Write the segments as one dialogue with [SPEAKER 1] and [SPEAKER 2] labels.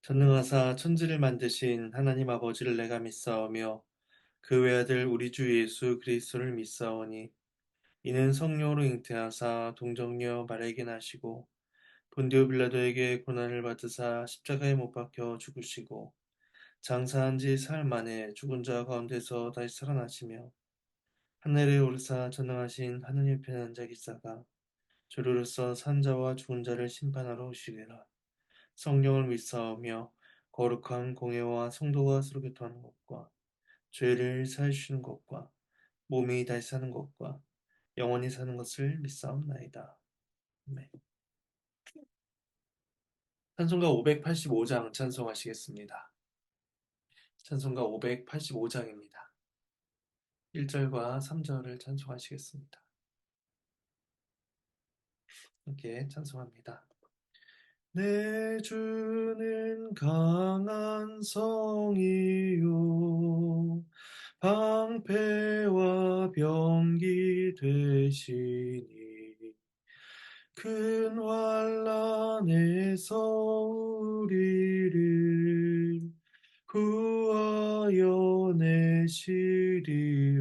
[SPEAKER 1] 전능하사 천지를 만드신 하나님 아버지를 내가 믿사오며 그 외아들 우리 주 예수 그리스도를 믿사오니 이는 성령으로 잉태하사 동정녀 마리아에게 나시고 본디오 빌라도에게 고난을 받으사 십자가에 못 박혀 죽으시고 장사한 지 사흘 만에 죽은 자 가운데서 다시 살아나시며 하늘에 오르사 전능하신 하느님 편에 앉아 계시다가 저리로서 산 자와 죽은 자를 심판하러 오시리라. 성령을 믿사오며 거룩한 공예와 성도가 서로 교통하는 것과 죄를 사해주시는 것과 몸이 다시 사는 것과 영원히 사는 것을 믿사옵나이다. 아멘. 찬송가 585장 찬송하시겠습니다. 찬송가 585장입니다. 1절과 3절을 찬송하시겠습니다. 함께 찬송합니다. 내 주는 강한 성이요 방패와 병기 되시니 큰 환난에서 우리를 구하여 내시리로다.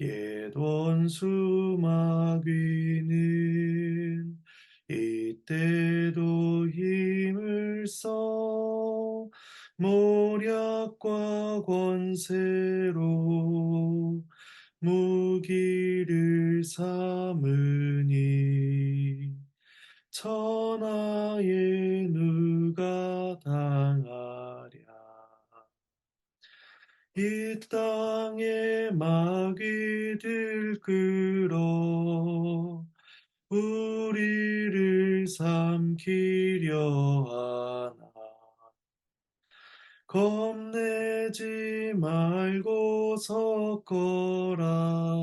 [SPEAKER 1] 옛 원수 마귀는 이때도 힘을 써 모략과 권세로 무기를 삼으니 천하에 누가 당하랴. 이 땅에 마귀들 끌어 우리를 삼키려 하나. 겁내지 말고 섰거라.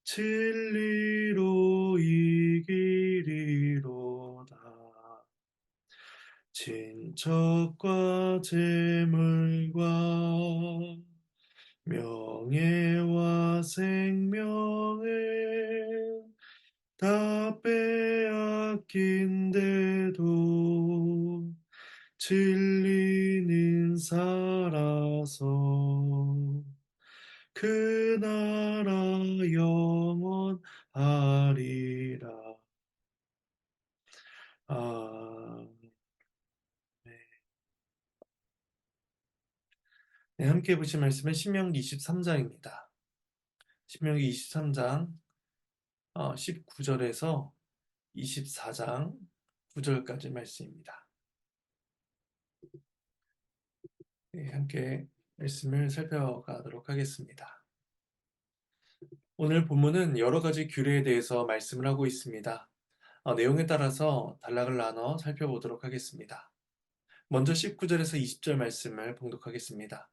[SPEAKER 1] 진리로 이기리로다. 친척과 재물과 명예와 생명을 다 빼앗긴데도 진리는 살아서 그 나라 영원하리라. 아멘. 네, 함께 보실 말씀은 신명기 23장입니다. 신명기 23장 19절에서 24장 9절까지 말씀입니다. 네, 함께 말씀을 살펴가도록 하겠습니다. 오늘 본문은 여러 가지 규례에 대해서 말씀을 하고 있습니다. 내용에 따라서 단락을 나눠 살펴보도록 하겠습니다. 먼저 19절에서 20절 말씀을 봉독하겠습니다.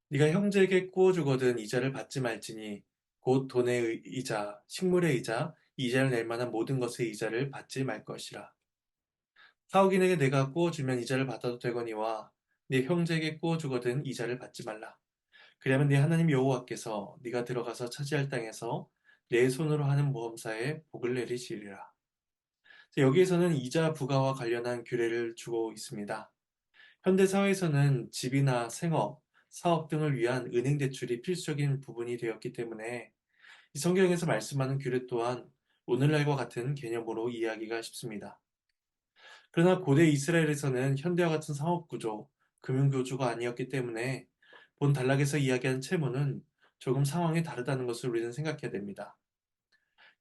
[SPEAKER 1] 네가 형제에게 꾸어주거든 이자를 받지 말지니 곧 돈의 이자, 식물의 이자, 이자를 낼 만한 모든 것의 이자를 받지 말 것이라. 사옥인에게 내가 꾸어주면 이자를 받아도 되거니와 네 형제에게 꾸어주거든 이자를 받지 말라. 그러면 네 하나님 여호와께서 네가 들어가서 차지할 땅에서 내 손으로 하는 모험사에 복을 내리시리라. 여기에서는 이자 부과와 관련한 규례를 주고 있습니다. 현대 사회에서는 집이나 생업, 사업 등을 위한 은행 대출이 필수적인 부분이 되었기 때문에 이 성경에서 말씀하는 규례 또한 오늘날과 같은 개념으로 이해하기가 쉽습니다. 그러나 고대 이스라엘에서는 현대와 같은 상업 구조, 금융 구조가 아니었기 때문에 본 단락에서 이야기한 채무는 조금 상황이 다르다는 것을 우리는 생각해야 됩니다.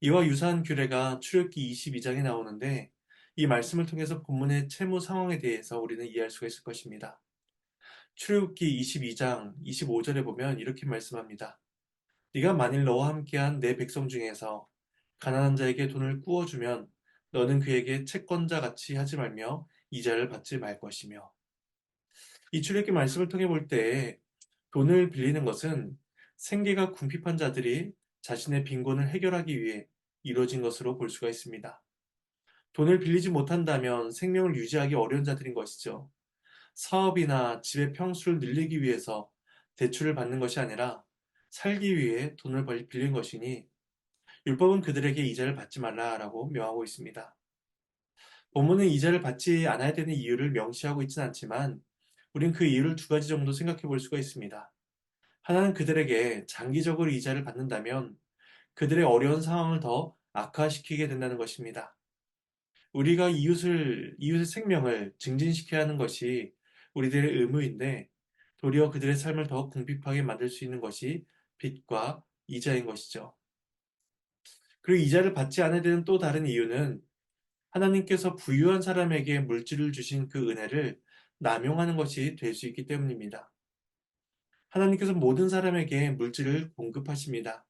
[SPEAKER 1] 이와 유사한 규례가 출애굽기 22장에 나오는데 이 말씀을 통해서 본문의 채무 상황에 대해서 우리는 이해할 수가 있을 것입니다. 출애굽기 22장 25절에 보면 이렇게 말씀합니다. 네가 만일 너와 함께한 내 백성 중에서 가난한 자에게 돈을 꾸어주면 너는 그에게 채권자 같이 하지 말며 이자를 받지 말 것이며. 이 출애굽기 말씀을 통해 볼 때 돈을 빌리는 것은 생계가 궁핍한 자들이 자신의 빈곤을 해결하기 위해 이루어진 것으로 볼 수가 있습니다. 돈을 빌리지 못한다면 생명을 유지하기 어려운 자들인 것이죠. 사업이나 집의 평수를 늘리기 위해서 대출을 받는 것이 아니라 살기 위해 돈을 빌린 것이니 율법은 그들에게 이자를 받지 말라라고 명하고 있습니다. 본문은 이자를 받지 않아야 되는 이유를 명시하고 있지는 않지만 우린 그 이유를 두 가지 정도 생각해 볼 수가 있습니다. 하나는 그들에게 장기적으로 이자를 받는다면 그들의 어려운 상황을 더 악화시키게 된다는 것입니다. 우리가 이웃의 생명을 증진시켜야 하는 것이 우리들의 의무인데 도리어 그들의 삶을 더 궁핍하게 만들 수 있는 것이 빚과 이자인 것이죠. 그리고 이자를 받지 않아야 되는 또 다른 이유는 하나님께서 부유한 사람에게 물질을 주신 그 은혜를 남용하는 것이 될 수 있기 때문입니다. 하나님께서 모든 사람에게 물질을 공급하십니다.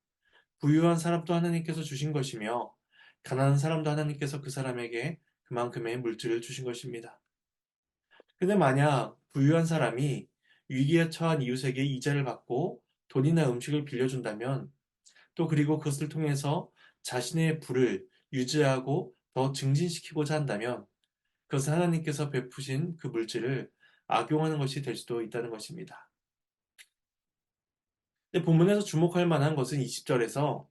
[SPEAKER 1] 부유한 사람도 하나님께서 주신 것이며 가난한 사람도 하나님께서 그 사람에게 그만큼의 물질을 주신 것입니다. 근데 만약 부유한 사람이 위기에 처한 이웃에게 이자를 받고 돈이나 음식을 빌려준다면 또 그리고 그것을 통해서 자신의 부를 유지하고 더 증진시키고자 한다면 그것은 하나님께서 베푸신 그 물질을 악용하는 것이 될 수도 있다는 것입니다. 근데 본문에서 주목할 만한 것은 20절에서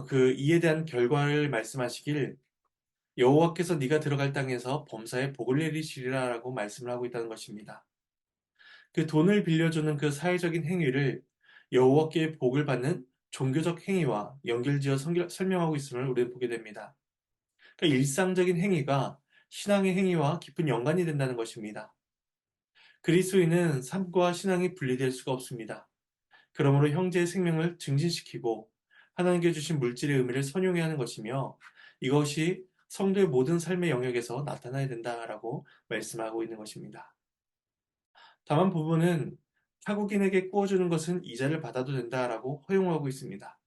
[SPEAKER 1] 그 이에 대한 결과를 말씀하시길 여호와께서 네가 들어갈 땅에서 범사에 복을 내리시리라라고 말씀을 하고 있다는 것입니다. 그 돈을 빌려주는 그 사회적인 행위를 여호와께 복을 받는 종교적 행위와 연결지어 설명하고 있음을 우리는 보게 됩니다. 그러니까 일상적인 행위가 신앙의 행위와 깊은 연관이 된다는 것입니다. 그리스도인은 삶과 신앙이 분리될 수가 없습니다. 그러므로 형제의 생명을 증진시키고 하나님께 주신 물질의 의미를 선용해야 하는 것이며 이것이 성도의 모든 삶의 영역에서 나타나야 된다라고 말씀하고 있는 것입니다. 다만 부부는 타국인에게 구워주는 것은 이자를 받아도 된다라고 허용하고 있습니다.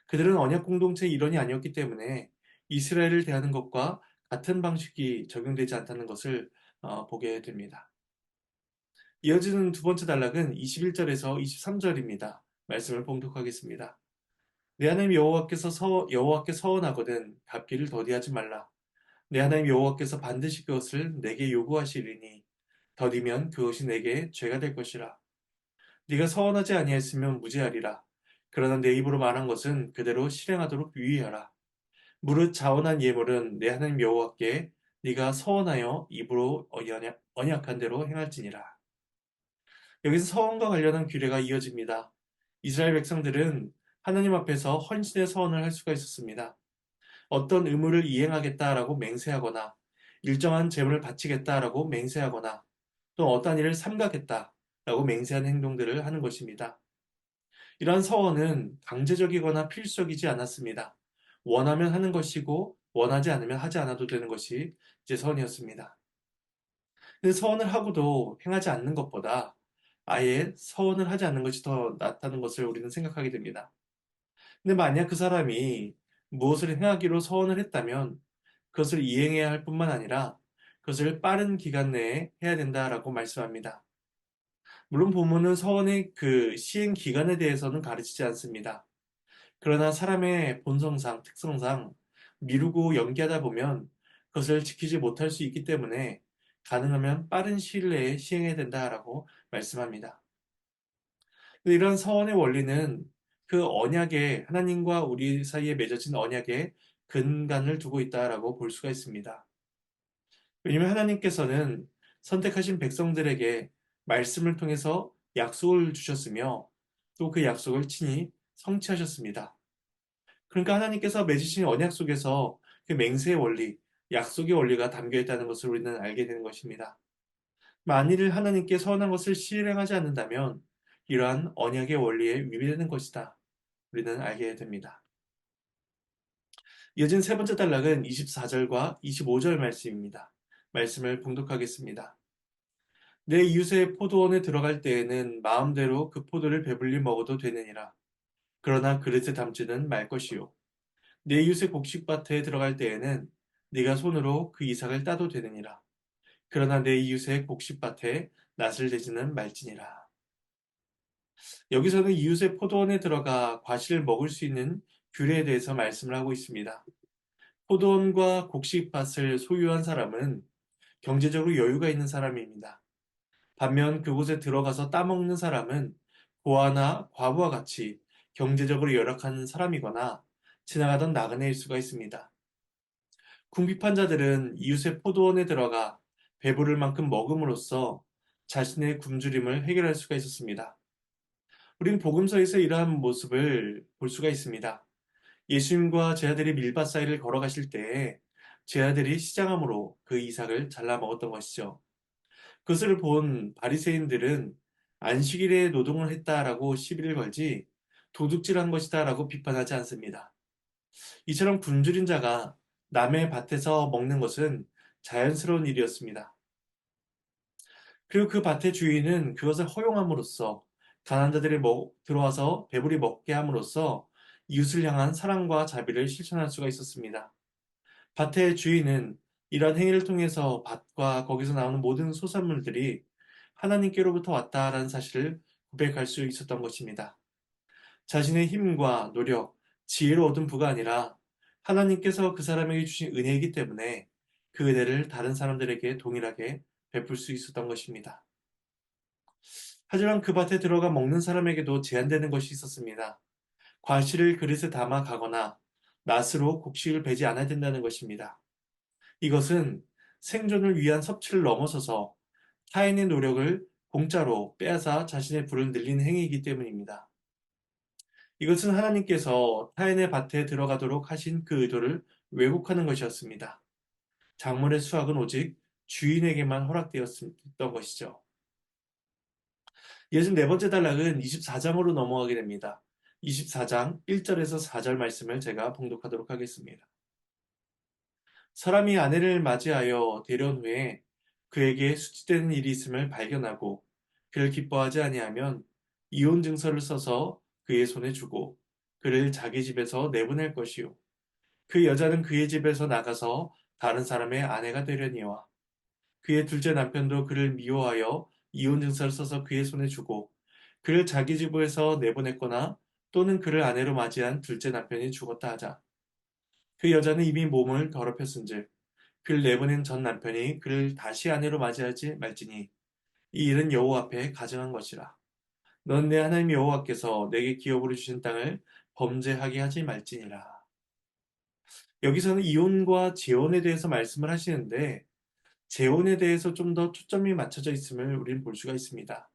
[SPEAKER 1] 그들은 언약 공동체의 일원이 아니었기 때문에 이스라엘을 대하는 것과 같은 방식이 적용되지 않다는 것을 보게 됩니다. 이어지는 두 번째 단락은 21절에서 23절입니다. 말씀을 봉독하겠습니다. 내 하나님 여호와께 서원하거든 갚기를 더디하지 말라. 내 하나님 여호와께서 반드시 그것을 내게 요구하시리니 더디면 그것이 내게 죄가 될 것이라. 네가 서원하지 아니했으면 무죄하리라. 그러나 내 입으로 말한 것은 그대로 실행하도록 유의하라. 무릇 자원한 예물은 내 하나님 여호와께 네가 서원하여 입으로 언약한 대로 행할지니라. 여기서 서원과 관련한 규례가 이어집니다. 이스라엘 백성들은 하나님 앞에서 헌신의 서원을 할 수가 있었습니다. 어떤 의무를 이행하겠다라고 맹세하거나 일정한 재물을 바치겠다라고 맹세하거나 또 어떤 일을 삼가겠다라고 맹세하는 행동들을 하는 것입니다. 이러한 서원은 강제적이거나 필수적이지 않았습니다. 원하면 하는 것이고 원하지 않으면 하지 않아도 되는 것이 이제 서원이었습니다. 근데 서원을 하고도 행하지 않는 것보다 아예 서원을 하지 않는 것이 더 낫다는 것을 우리는 생각하게 됩니다. 근데 만약 그 사람이 무엇을 행하기로 서원을 했다면 그것을 이행해야 할 뿐만 아니라 그것을 빠른 기간 내에 해야 된다라고 말씀합니다. 물론 본문은 서원의 그 시행 기간에 대해서는 가르치지 않습니다. 그러나 사람의 본성상, 특성상 미루고 연기하다 보면 그것을 지키지 못할 수 있기 때문에 가능하면 빠른 시일 내에 시행해야 된다라고 말씀합니다. 이런 서원의 원리는 그 언약에 하나님과 우리 사이에 맺어진 언약에 근간을 두고 있다라고 볼 수가 있습니다. 왜냐하면 하나님께서는 선택하신 백성들에게 말씀을 통해서 약속을 주셨으며 또 그 약속을 친히 성취하셨습니다. 그러니까 하나님께서 맺으신 언약 속에서 그 맹세의 원리, 약속의 원리가 담겨 있다는 것을 우리는 알게 되는 것입니다. 만일 하나님께 서원한 것을 실행하지 않는다면 이러한 언약의 원리에 위배되는 것이다. 우리는 알게 됩니다. 이어진 세 번째 단락은 24절과 25절 말씀입니다. 말씀을 봉독하겠습니다. 내 이웃의 포도원에 들어갈 때에는 마음대로 그 포도를 배불리 먹어도 되느니라. 그러나 그릇에 담지는 말 것이요. 내 이웃의 곡식밭에 들어갈 때에는 네가 손으로 그 이삭을 따도 되느니라. 그러나 내 이웃의 곡식밭에 낫을 대지는 말지니라. 여기서는 이웃의 포도원에 들어가 과실을 먹을 수 있는 규례에 대해서 말씀을 하고 있습니다. 포도원과 곡식밭을 소유한 사람은 경제적으로 여유가 있는 사람입니다. 반면 그곳에 들어가서 따먹는 사람은 고아나 과부와 같이 경제적으로 열악한 사람이거나 지나가던 나그네일 수가 있습니다. 궁핍한 자들은 이웃의 포도원에 들어가 배부를 만큼 먹음으로써 자신의 굶주림을 해결할 수가 있었습니다. 우린 복음서에서 이러한 모습을 볼 수가 있습니다. 예수님과 제 아들이 밀밭 사이를 걸어가실 때에 제 아들이 시장함으로 그 이삭을 잘라 먹었던 것이죠. 그것을 본 바리새인들은 안식일에 노동을 했다라고 시비를 걸지 도둑질한 것이다라고 비판하지 않습니다. 이처럼 굶주린 자가 남의 밭에서 먹는 것은 자연스러운 일이었습니다. 그리고 그 밭의 주인은 그것을 허용함으로써 가난한 자들이 들어와서 배부리 먹게 함으로써 이웃을 향한 사랑과 자비를 실천할 수가 있었습니다. 밭의 주인은 이러한 행위를 통해서 밭과 거기서 나오는 모든 소산물들이 하나님께로부터 왔다라는 사실을 고백할 수 있었던 것입니다. 자신의 힘과 노력, 지혜로 얻은 부가 아니라 하나님께서 그 사람에게 주신 은혜이기 때문에 그 은혜를 다른 사람들에게 동일하게 베풀 수 있었던 것입니다. 하지만 그 밭에 들어가 먹는 사람에게도 제한되는 것이 있었습니다. 과실을 그릇에 담아 가거나 낫으로 곡식을 베지 않아야 된다는 것입니다. 이것은 생존을 위한 섭취를 넘어서서 타인의 노력을 공짜로 빼앗아 자신의 부를 늘리는 행위이기 때문입니다. 이것은 하나님께서 타인의 밭에 들어가도록 하신 그 의도를 왜곡하는 것이었습니다. 작물의 수확은 오직 주인에게만 허락되었던 것이죠. 예수 네 번째 단락은 24장으로 넘어가게 됩니다. 24장 1절에서 4절 말씀을 제가 봉독하도록 하겠습니다. 사람이 아내를 맞이하여 데려온 후에 그에게 수치되는 일이 있음을 발견하고 그를 기뻐하지 아니하면 이혼 증서를 써서 그의 손에 주고 그를 자기 집에서 내보낼 것이요. 그 여자는 그의 집에서 나가서 다른 사람의 아내가 되려니와 그의 둘째 남편도 그를 미워하여 이혼 증서를 써서 그의 손에 주고 그를 자기 집에서 내보냈거나 또는 그를 아내로 맞이한 둘째 남편이 죽었다 하자. 그 여자는 이미 몸을 더럽혔은즉 그를 내보낸 전 남편이 그를 다시 아내로 맞이하지 말지니 이 일은 여호와 앞에 가증한 것이라. 넌 내 하나님 여호와께서 내게 기업으로 주신 땅을 범죄하게 하지 말지니라. 여기서는 이혼과 재혼에 대해서 말씀을 하시는데 재혼에 대해서 좀 더 초점이 맞춰져 있음을 우리는 볼 수가 있습니다.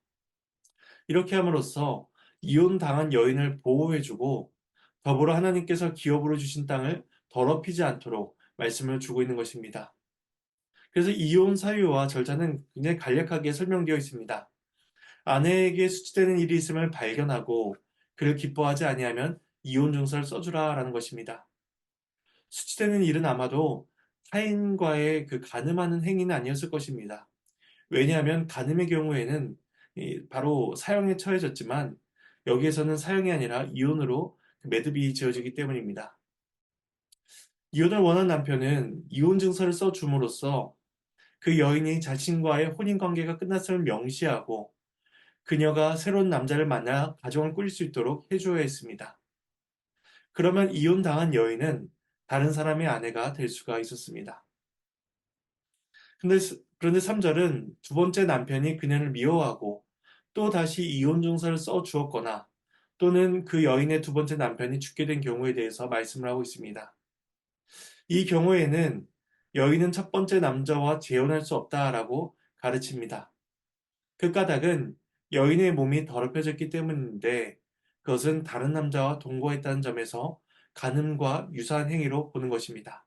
[SPEAKER 1] 이렇게 함으로써 이혼당한 여인을 보호해주고 더불어 하나님께서 기업으로 주신 땅을 더럽히지 않도록 말씀을 주고 있는 것입니다. 그래서 이혼 사유와 절차는 굉장히 간략하게 설명되어 있습니다. 아내에게 수치되는 일이 있음을 발견하고 그를 기뻐하지 아니하면 이혼 증서를 써주라라는 것입니다. 수치되는 일은 아마도 타인과의 그 간음하는 행위는 아니었을 것입니다. 왜냐하면 간음의 경우에는 바로 사형에 처해졌지만 여기에서는 사형이 아니라 이혼으로 매듭이 지어지기 때문입니다. 이혼을 원한 남편은 이혼 증서를 써줌으로써 그 여인이 자신과의 혼인 관계가 끝났음을 명시하고 그녀가 새로운 남자를 만나 가정을 꾸릴 수 있도록 해줘야 했습니다. 그러면 이혼당한 여인은 다른 사람의 아내가 될 수가 있었습니다. 그런데 3절은 두 번째 남편이 그녀를 미워하고 또 다시 이혼 증서를 써 주었거나 또는 그 여인의 두 번째 남편이 죽게 된 경우에 대해서 말씀을 하고 있습니다. 이 경우에는 여인은 첫 번째 남자와 재혼할 수 없다라고 가르칩니다. 그 까닭은 여인의 몸이 더럽혀졌기 때문인데 그것은 다른 남자와 동거했다는 점에서 간음과 유사한 행위로 보는 것입니다.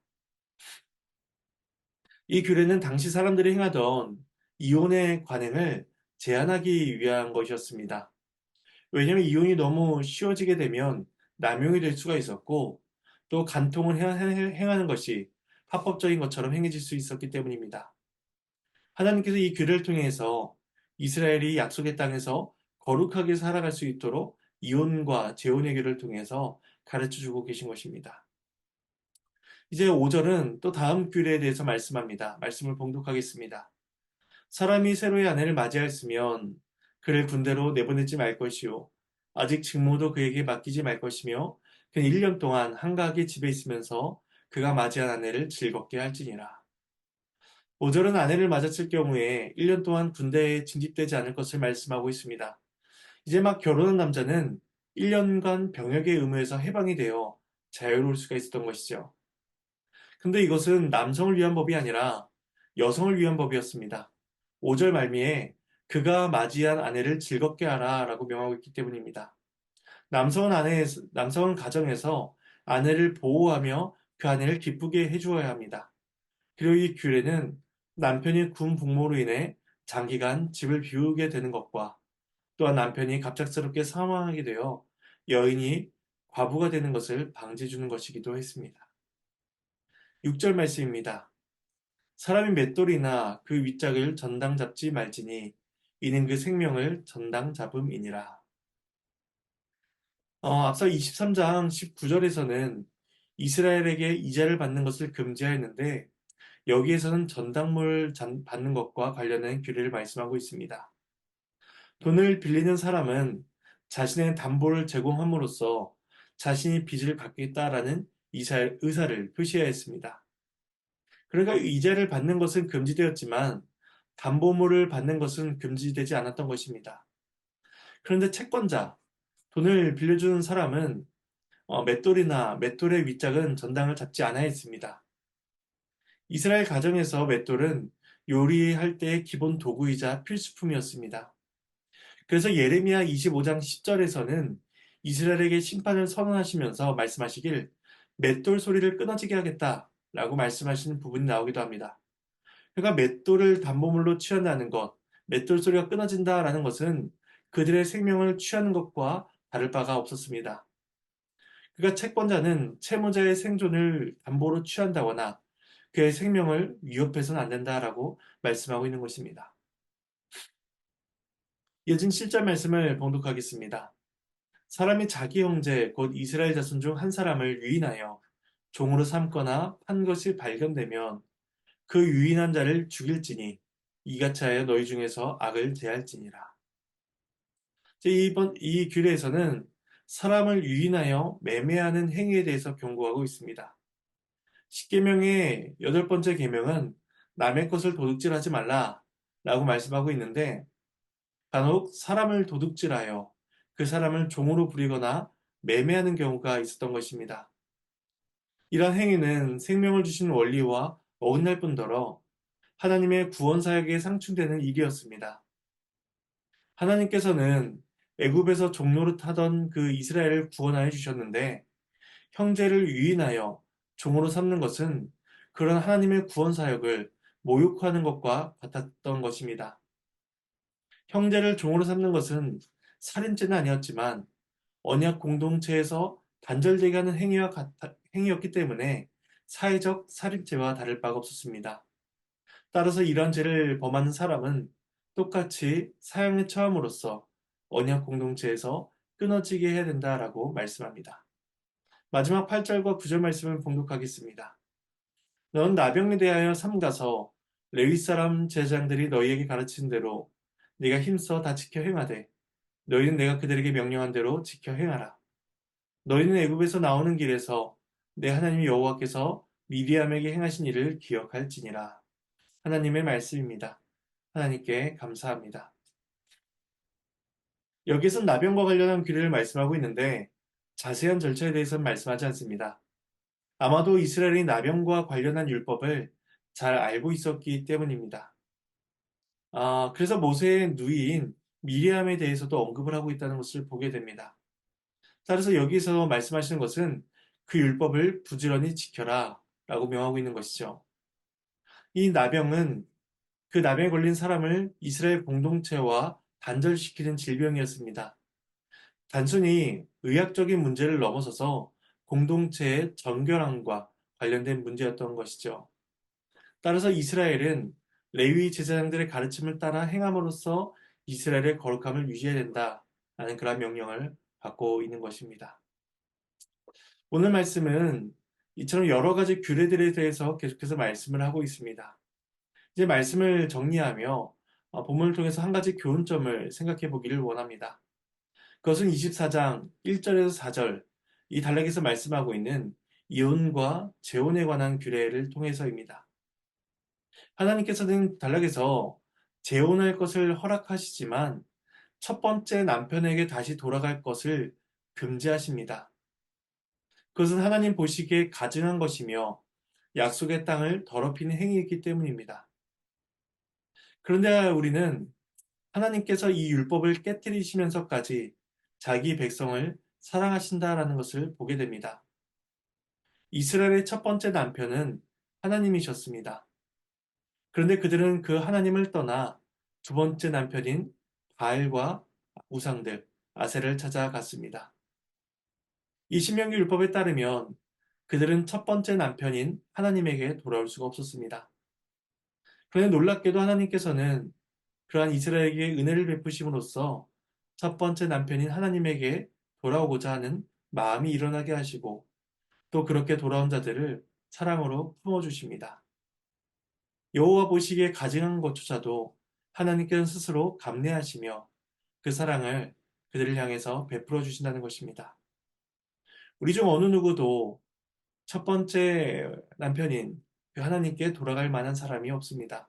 [SPEAKER 1] 이 규례는 당시 사람들이 행하던 이혼의 관행을 제한하기 위한 것이었습니다. 왜냐하면 이혼이 너무 쉬워지게 되면 남용이 될 수가 있었고 또 간통을 행하는 것이 합법적인 것처럼 행해질 수 있었기 때문입니다. 하나님께서 이 규례를 통해서 이스라엘이 약속의 땅에서 거룩하게 살아갈 수 있도록 이혼과 재혼의 규례를 통해서 가르쳐 주고 계신 것입니다. 이제 5절은 또 다음 규례에 대해서 말씀합니다. 말씀을 봉독하겠습니다. 사람이 새로의 아내를 맞이하였으면 그를 군대로 내보내지 말 것이요. 아직 직무도 그에게 맡기지 말 것이며 그는 1년 동안 한가하게 집에 있으면서 그가 맞이한 아내를 즐겁게 할지니라. 5절은 아내를 맞았을 경우에 1년 동안 군대에 징집되지 않을 것을 말씀하고 있습니다. 이제 막 결혼한 남자는 1년간 병역의 의무에서 해방이 되어 자유로울 수가 있었던 것이죠. 근데 이것은 남성을 위한 법이 아니라 여성을 위한 법이었습니다. 5절 말미에 그가 맞이한 아내를 즐겁게 하라 라고 명하고 있기 때문입니다. 남성은 가정에서 아내를 보호하며 그 아내를 기쁘게 해주어야 합니다. 그리고 이 규례는 남편이 군 복무로 인해 장기간 집을 비우게 되는 것과 또한 남편이 갑작스럽게 사망하게 되어 여인이 과부가 되는 것을 방지해 주는 것이기도 했습니다. 6절 말씀입니다. 사람이 맷돌이나 그 윗짝을 전당 잡지 말지니 이는 그 생명을 전당 잡음이니라. 앞서 23장 19절에서는 이스라엘에게 이자를 받는 것을 금지하였는데 여기에서는 전당물 받는 것과 관련된 규례를 말씀하고 있습니다. 돈을 빌리는 사람은 자신의 담보를 제공함으로써 자신이 빚을 갚겠다라는 의사를 표시해야 했습니다. 그러니까 이자를 받는 것은 금지되었지만 담보물을 받는 것은 금지되지 않았던 것입니다. 그런데 채권자, 돈을 빌려주는 사람은 맷돌이나 맷돌의 윗짝은 전당을 잡지 않아야 했습니다. 이스라엘 가정에서 맷돌은 요리할 때의 기본 도구이자 필수품이었습니다. 그래서 예레미야 25장 10절에서는 이스라엘에게 심판을 선언하시면서 말씀하시길 맷돌 소리를 끊어지게 하겠다 라고 말씀하시는 부분이 나오기도 합니다. 그러니까 맷돌을 담보물로 취한다는 것, 맷돌 소리가 끊어진다라는 것은 그들의 생명을 취하는 것과 다를 바가 없었습니다. 그러니까 채권자는 채무자의 생존을 담보로 취한다거나 그의 생명을 위협해서는 안 된다라고 말씀하고 있는 것입니다. 이어진 7절 말씀을 봉독하겠습니다. 사람이 자기 형제 곧 이스라엘 자손 중 한 사람을 유인하여 종으로 삼거나 판 것이 발견되면 그 유인한 자를 죽일지니 이같이 하여 너희 중에서 악을 제할지니라. 이번 이 규례에서는 사람을 유인하여 매매하는 행위에 대해서 경고하고 있습니다. 십계명의 여덟 번째 계명은 남의 것을 도둑질하지 말라라고 말씀하고 있는데 간혹 사람을 도둑질하여 그 사람을 종으로 부리거나 매매하는 경우가 있었던 것입니다. 이러한 행위는 생명을 주신 원리와 어긋날 뿐더러 하나님의 구원 사역에 상충되는 일이었습니다. 하나님께서는 애굽에서 종노릇 하던 그 이스라엘을 구원하여 주셨는데 형제를 유인하여 종으로 삼는 것은 그런 하나님의 구원 사역을 모욕하는 것과 같았던 것입니다. 형제를 종으로 삼는 것은 살인죄는 아니었지만 언약 공동체에서 단절되게 하는 행위였기 때문에 사회적 살인죄와 다를 바가 없었습니다. 따라서 이러한 죄를 범하는 사람은 똑같이 사형에 처함으로써 언약 공동체에서 끊어지게 해야 된다라고 말씀합니다. 마지막 8절과 9절 말씀을 봉독하겠습니다. 넌 나병에 대하여 삼가서 레위 사람 제사장들이 너희에게 가르친 대로 네가 힘써 다 지켜 행하되 너희는 내가 그들에게 명령한 대로 지켜 행하라. 너희는 애굽에서 나오는 길에서 내 하나님 여호와께서 미리암에게 행하신 일을 기억할지니라. 하나님의 말씀입니다. 하나님께 감사합니다. 여기서 나병과 관련한 규례를 말씀하고 있는데 자세한 절차에 대해서는 말씀하지 않습니다. 아마도 이스라엘이 나병과 관련한 율법을 잘 알고 있었기 때문입니다. 그래서 모세의 누이인 미리암에 대해서도 언급을 하고 있다는 것을 보게 됩니다. 따라서 여기서 말씀하시는 것은 그 율법을 부지런히 지켜라 라고 명하고 있는 것이죠. 이 나병은 그 나병에 걸린 사람을 이스라엘 공동체와 단절시키는 질병이었습니다. 단순히 의학적인 문제를 넘어서서 공동체의 정결함과 관련된 문제였던 것이죠. 따라서 이스라엘은 레위 제사장들의 가르침을 따라 행함으로써 이스라엘의 거룩함을 유지해야 된다라는 그런 명령을 받고 있는 것입니다. 오늘 말씀은 이처럼 여러 가지 규례들에 대해서 계속해서 말씀을 하고 있습니다. 이제 말씀을 정리하며 본문을 통해서 한 가지 교훈점을 생각해 보기를 원합니다. 그것은 24장 1절에서 4절 이 단락에서 말씀하고 있는 이혼과 재혼에 관한 규례를 통해서입니다. 하나님께서는 단락에서 재혼할 것을 허락하시지만 첫 번째 남편에게 다시 돌아갈 것을 금지하십니다. 그것은 하나님 보시기에 가증한 것이며 약속의 땅을 더럽히는 행위이기 때문입니다. 그런데 우리는 하나님께서 이 율법을 깨뜨리시면서까지 자기 백성을 사랑하신다라는 것을 보게 됩니다. 이스라엘의 첫 번째 남편은 하나님이셨습니다. 그런데 그들은 그 하나님을 떠나 두 번째 남편인 바알과 우상들, 아세를 찾아갔습니다. 이 신명기 율법에 따르면 그들은 첫 번째 남편인 하나님에게 돌아올 수가 없었습니다. 그런데 놀랍게도 하나님께서는 그러한 이스라엘에게 은혜를 베푸심으로써 첫 번째 남편인 하나님에게 돌아오고자 하는 마음이 일어나게 하시고 또 그렇게 돌아온 자들을 사랑으로 품어주십니다. 여호와 보시기에 가증한 것조차도 하나님께서 스스로 감내하시며 그 사랑을 그들을 향해서 베풀어 주신다는 것입니다. 우리 중 어느 누구도 첫 번째 남편인 그 하나님께 돌아갈 만한 사람이 없습니다.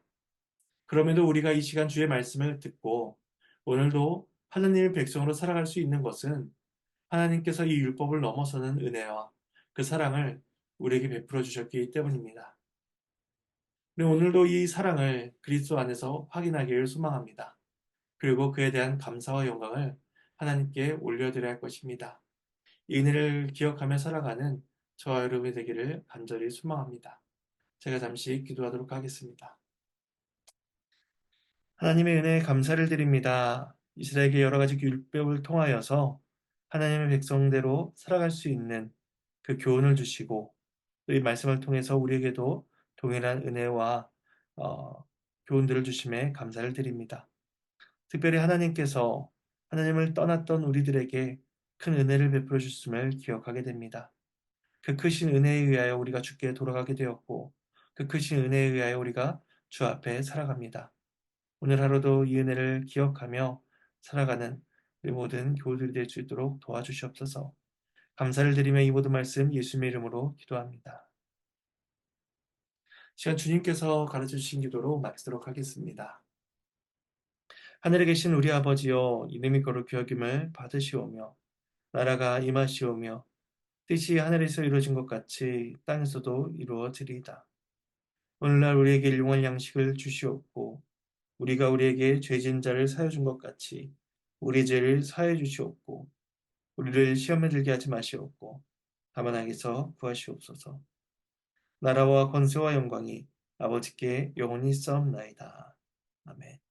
[SPEAKER 1] 그럼에도 우리가 이 시간 주의 말씀을 듣고 오늘도 하나님의 백성으로 살아갈 수 있는 것은 하나님께서 이 율법을 넘어서는 은혜와 그 사랑을 우리에게 베풀어 주셨기 때문입니다. 우리 오늘도 이 사랑을 그리스도 안에서 확인하기를 소망합니다. 그리고 그에 대한 감사와 영광을 하나님께 올려드려야 할 것입니다. 이 은혜를 기억하며 살아가는 저와 여러분이 되기를 간절히 소망합니다. 제가 잠시 기도하도록 하겠습니다. 하나님의 은혜에 감사를 드립니다. 이스라엘에게 여러 가지 율법을 통하여서 하나님의 백성대로 살아갈 수 있는 그 교훈을 주시고 이 말씀을 통해서 우리에게도 동일한 은혜와 교훈들을 주심에 감사를 드립니다. 특별히 하나님께서 하나님을 떠났던 우리들에게 큰 은혜를 베풀어 주심을 기억하게 됩니다. 그 크신 은혜에 의하여 우리가 주께 돌아가게 되었고 그 크신 은혜에 의하여 우리가 주 앞에 살아갑니다. 오늘 하루도 이 은혜를 기억하며 살아가는 우리 모든 교우들이 될 수 있도록 도와주시옵소서. 감사를 드리며 이 모든 말씀 예수님의 이름으로 기도합니다. 시간 주님께서 가르쳐 주신 기도로 마치도록 하겠습니다. 하늘에 계신 우리 아버지여 이름이 거룩히 여김을 받으시오며 나라가 임하시오며 뜻이 하늘에서 이루어진 것 같이 땅에서도 이루어지리이다. 오늘날 우리에게 일용할 양식을 주시옵고 우리가 우리에게 죄진 자를 사여 준 것 같이 우리 죄를 사해 주시옵고 우리를 시험에 들게 하지 마시옵고 다만 악에서 구하시옵소서. 나라와 권세와 영광이 아버지께 영원히 있사옵나이다. 아멘.